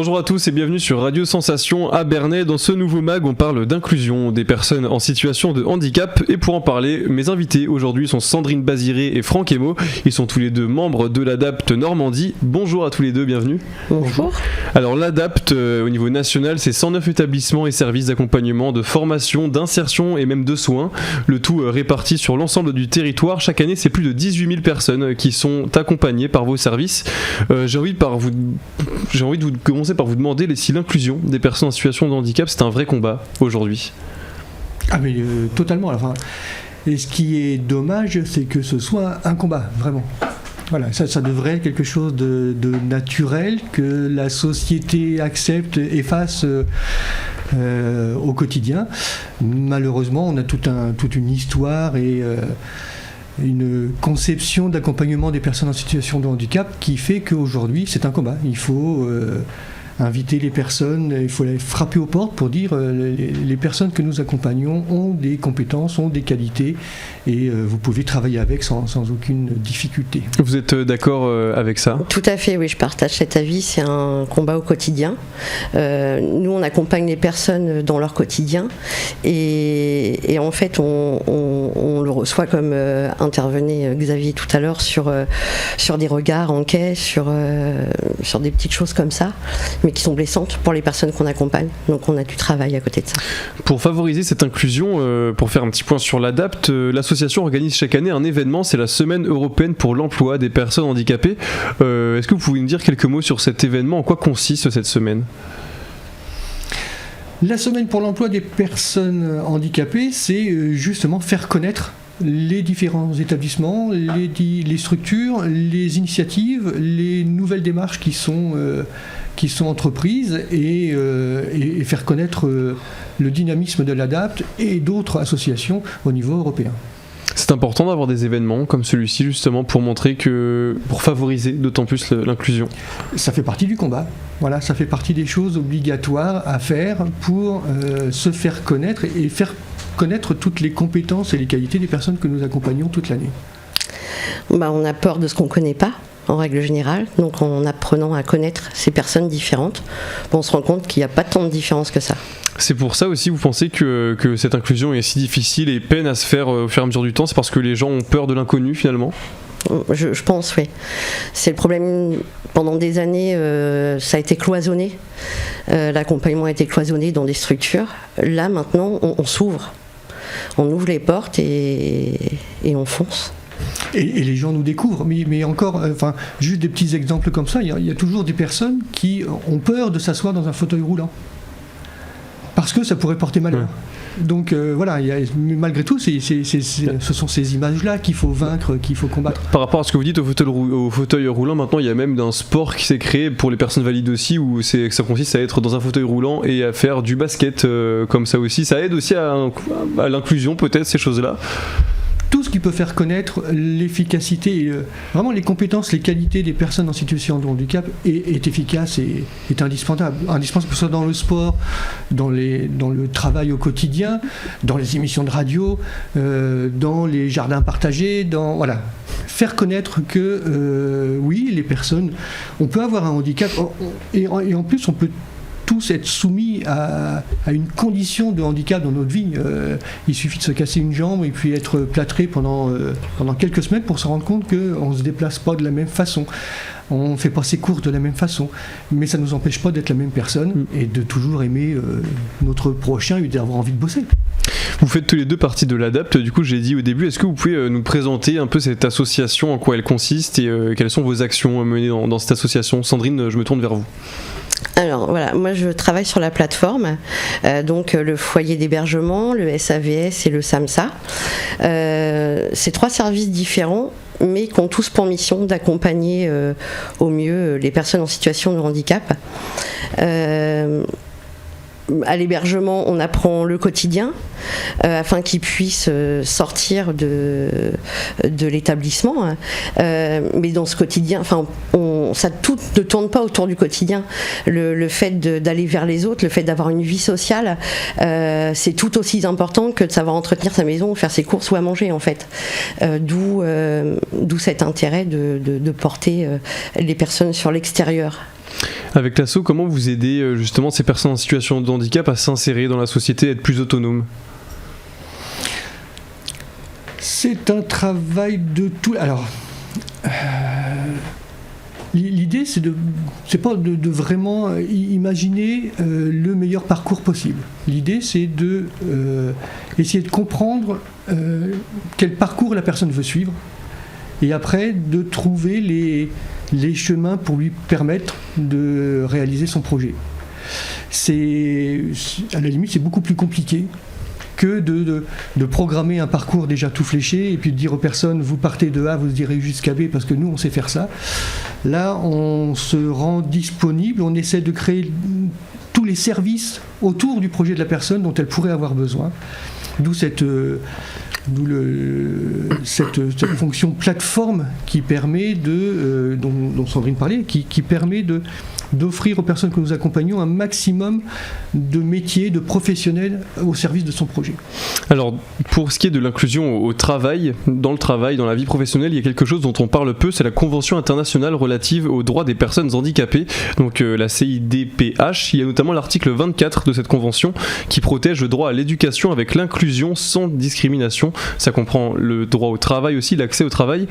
Bonjour à tous et bienvenue sur Radio Sensation à Bernay. Dans ce nouveau mag, on parle d'inclusion des personnes en situation de handicap. Et pour en parler, mes invités aujourd'hui sont Sandrine Baziré et Franck Emo. Ils sont tous les deux membres de l'ADAPT Normandie. Bonjour à tous les deux, bienvenue. Bonjour. Alors l'ADAPT au niveau national, c'est 109 établissements et services d'accompagnement, de formation, d'insertion et même de soins. Le tout réparti sur l'ensemble du territoire. Chaque année, c'est plus de 18 000 personnes qui sont accompagnées par vos services. J'ai envie de vous commencer par vous demander si l'inclusion des personnes en situation de handicap, c'est un vrai combat aujourd'hui. Ah mais totalement. Enfin, et ce qui est dommage, c'est que ce soit un combat, vraiment. Voilà, ça devrait être quelque chose de naturel, que la société accepte et fasse au quotidien. Malheureusement, on a toute une histoire et une conception d'accompagnement des personnes en situation de handicap qui fait qu'aujourd'hui c'est un combat. Il faut inviter les personnes, il faut les frapper aux portes pour dire les personnes que nous accompagnons ont des compétences, ont des qualités et vous pouvez travailler avec sans aucune difficulté. Vous êtes d'accord avec ça ? Tout à fait, oui, je partage cet avis, c'est un combat au quotidien. Nous on accompagne les personnes dans leur quotidien et en fait on le reçoit comme intervenait Xavier tout à l'heure sur des regards en quai, sur des petites choses comme ça, mais qui sont blessantes pour les personnes qu'on accompagne. Donc on a du travail à côté de ça. Pour favoriser cette inclusion, pour faire un petit point sur l'ADAPT, l'association organise chaque année un événement, c'est la Semaine européenne pour l'emploi des personnes handicapées. Est-ce que vous pouvez nous dire quelques mots sur cet événement ? En quoi consiste cette semaine ? La Semaine pour l'emploi des personnes handicapées, c'est justement faire connaître les différents établissements, les structures, les initiatives, les nouvelles démarches qui sont entreprises et faire connaître le dynamisme de l'ADAPT et d'autres associations au niveau européen. C'est important d'avoir des événements comme celui-ci justement pour favoriser d'autant plus l'inclusion. Ça fait partie du combat. Voilà, ça fait partie des choses obligatoires à faire pour se faire connaître et faire connaître toutes les compétences et les qualités des personnes que nous accompagnons toute l'année. On a peur de ce qu'on ne connaît pas, en règle générale. Donc en apprenant à connaître ces personnes différentes, on se rend compte qu'il n'y a pas tant de différence que ça. C'est pour ça aussi, vous pensez que cette inclusion est si difficile et peine à se faire au fur et à mesure du temps ? C'est parce que les gens ont peur de l'inconnu finalement ? Je pense, oui. C'est le problème. Pendant des années, ça a été cloisonné. L'accompagnement a été cloisonné dans des structures. Là, maintenant, on s'ouvre. On ouvre les portes et on fonce. Et les gens nous découvrent, mais encore, juste des petits exemples comme ça, il y a toujours des personnes qui ont peur de s'asseoir dans un fauteuil roulant. Parce que ça pourrait porter malheur. Donc voilà, malgré tout, ce sont ces images-là qu'il faut vaincre, qu'il faut combattre. Par rapport à ce que vous dites au fauteuil roulant, maintenant il y a même un sport qui s'est créé pour les personnes valides aussi, où ça consiste à être dans un fauteuil roulant et à faire du basket comme ça aussi. Ça aide aussi à l'inclusion peut-être, ces choses-là. Tout ce qui peut faire connaître l'efficacité, vraiment les compétences, les qualités des personnes en situation de handicap est efficace et est indispensable. Indispensable que ce soit dans le sport, dans le travail au quotidien, dans les émissions de radio, dans les jardins partagés, voilà. Faire connaître que oui, les personnes, on peut avoir un handicap et en plus on peut tous être soumis à une condition de handicap dans notre vie. Il suffit de se casser une jambe et puis être plâtré pendant quelques semaines pour se rendre compte qu'on ne se déplace pas de la même façon. On ne fait pas ses courses de la même façon. Mais ça ne nous empêche pas d'être la même personne et de toujours aimer notre prochain et d'avoir envie de bosser. Vous faites tous les deux partie de l'ADAPT, du coup j'ai dit au début, est-ce que vous pouvez nous présenter un peu cette association, en quoi elle consiste et quelles sont vos actions menées dans cette association ? Sandrine, je me tourne vers vous. Alors voilà, moi je travaille sur la plateforme, donc le foyer d'hébergement, le SAVS et le SAMSA. C'est 3 services différents, mais qui ont tous pour mission d'accompagner au mieux les personnes en situation de handicap. À l'hébergement, on apprend le quotidien afin qu'ils puissent sortir de l'établissement. Mais dans ce quotidien, ça tout ne tourne pas autour du quotidien. Le fait d'aller vers les autres, le fait d'avoir une vie sociale, c'est tout aussi important que de savoir entretenir sa maison, faire ses courses ou à manger en fait. D'où cet intérêt de porter les personnes sur l'extérieur. Avec l'asso, comment vous aidez justement ces personnes en situation de handicap à s'insérer dans la société et être plus autonomes ? C'est un travail de tout. Alors, l'idée, c'est pas de vraiment imaginer le meilleur parcours possible. L'idée, c'est de essayer de comprendre quel parcours la personne veut suivre, et après de trouver les chemins pour lui permettre de réaliser son projet. À la limite, c'est beaucoup plus compliqué que de programmer un parcours déjà tout fléché et puis de dire aux personnes, vous partez de A, vous irez jusqu'à B parce que nous on sait faire ça. Là, on se rend disponible, on essaie de créer tous les services autour du projet de la personne dont elle pourrait avoir besoin. D'où cette fonction plateforme qui permet dont Sandrine parlait, qui permet d'offrir aux personnes que nous accompagnons un maximum de métiers, de professionnels au service de son projet. Alors, pour ce qui est de l'inclusion au travail, dans la vie professionnelle, il y a quelque chose dont on parle peu, c'est la Convention internationale relative aux droits des personnes handicapées, donc la CIDPH. Il y a notamment l'article 24 de cette convention qui protège le droit à l'éducation avec l'inclusion sans discrimination. Ça comprend le droit au travail aussi, l'accès au travail.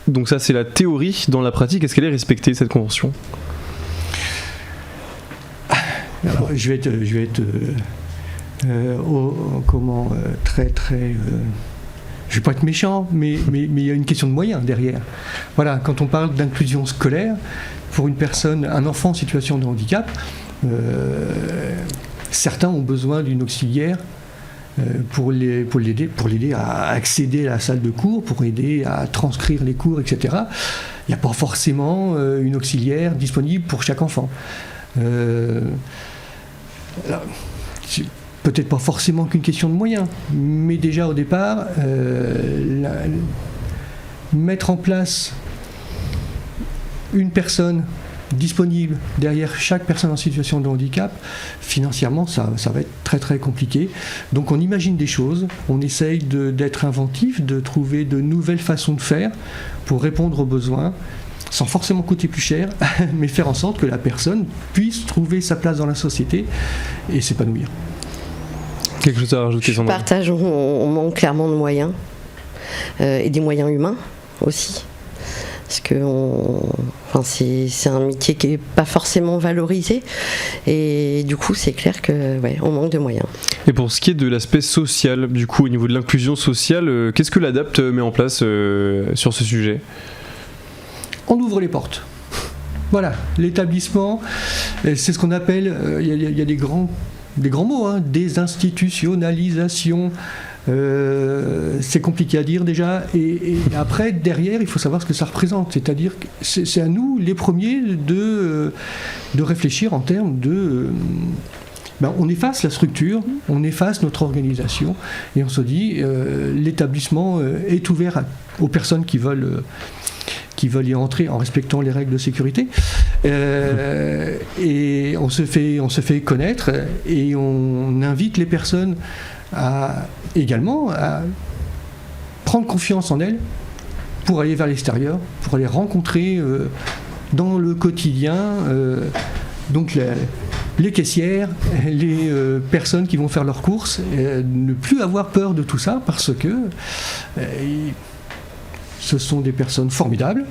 Donc ça, c'est la théorie. Dans la pratique, est-ce qu'elle est respectée, cette convention ? Alors, je vais être très je vais pas être méchant, mais il y a une question de moyens derrière. Voilà, quand on parle d'inclusion scolaire pour une personne, un enfant en situation de handicap, certains ont besoin d'une auxiliaire pour l'aider à accéder à la salle de cours, pour aider à transcrire les cours, etc. Il n'y a pas forcément une auxiliaire disponible pour chaque enfant. Alors, c'est peut-être pas forcément qu'une question de moyens, mais déjà au départ, mettre en place une personne disponible derrière chaque personne en situation de handicap, financièrement, ça va être très très compliqué. Donc on imagine des choses, on essaye d'être inventif, de trouver de nouvelles façons de faire pour répondre aux besoins, sans forcément coûter plus cher, mais faire en sorte que la personne puisse trouver sa place dans la société et s'épanouir. Quelque chose à rajouter, Sandrine ? Je partage, on manque clairement de moyens, et des moyens humains aussi. Parce que c'est un métier qui n'est pas forcément valorisé, et du coup c'est clair qu'on manque de moyens. Et pour ce qui est de l'aspect social, du coup au niveau de l'inclusion sociale, qu'est-ce que l'ADAPT met en place sur ce sujet ? On ouvre les portes. Voilà, l'établissement, c'est ce qu'on appelle, il y a des grands mots, hein, désinstitutionnalisation, c'est compliqué à dire déjà, et après, derrière, il faut savoir ce que ça représente, c'est-à-dire que c'est à nous, les premiers, de réfléchir en termes de... on efface la structure, on efface notre organisation, et on se dit, l'établissement est ouvert aux personnes qui veulent y entrer en respectant les règles de sécurité, et on se fait connaître, et on invite les personnes également à prendre confiance en elles pour aller vers l'extérieur, pour aller rencontrer dans le quotidien donc les caissières, les personnes qui vont faire leurs courses, ne plus avoir peur de tout ça, parce que ce sont des personnes formidables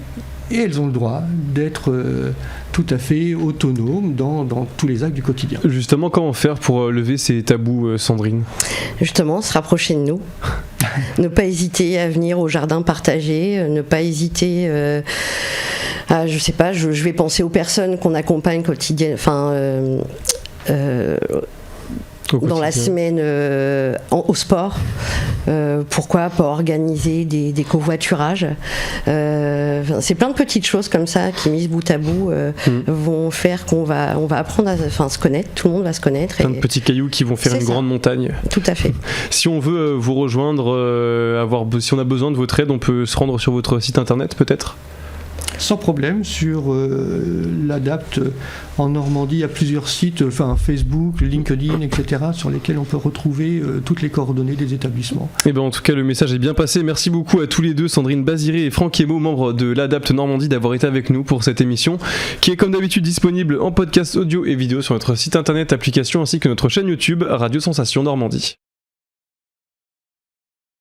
et elles ont le droit d'être tout à fait autonomes dans tous les actes du quotidien. Justement, comment faire pour lever ces tabous, Sandrine ? Justement, se rapprocher de nous. Ne pas hésiter à venir au jardin partagé, ne pas hésiter à, je sais pas, je vais penser aux personnes qu'on accompagne quotidiennement, dans la semaine au sport, pourquoi pas organiser des covoiturages, c'est plein de petites choses comme ça qui, mises bout à bout, vont faire qu'on va apprendre à se connaître, tout le monde va se connaître. Plein de petits cailloux qui vont faire une grande montagne. Tout à fait. Si on veut vous rejoindre, si on a besoin de votre aide, on peut se rendre sur votre site internet peut-être ? sans problème sur l'Adapt en Normandie. Il y a plusieurs sites, Facebook, LinkedIn, etc., sur lesquels on peut retrouver toutes les coordonnées des établissements. Et ben en tout cas, le message est bien passé. Merci beaucoup à tous les deux, Sandrine Baziré et Franck Emo, membres de l'Adapt Normandie, d'avoir été avec nous pour cette émission, qui est comme d'habitude disponible en podcast audio et vidéo sur notre site internet, application ainsi que notre chaîne YouTube Radio Sensation Normandie.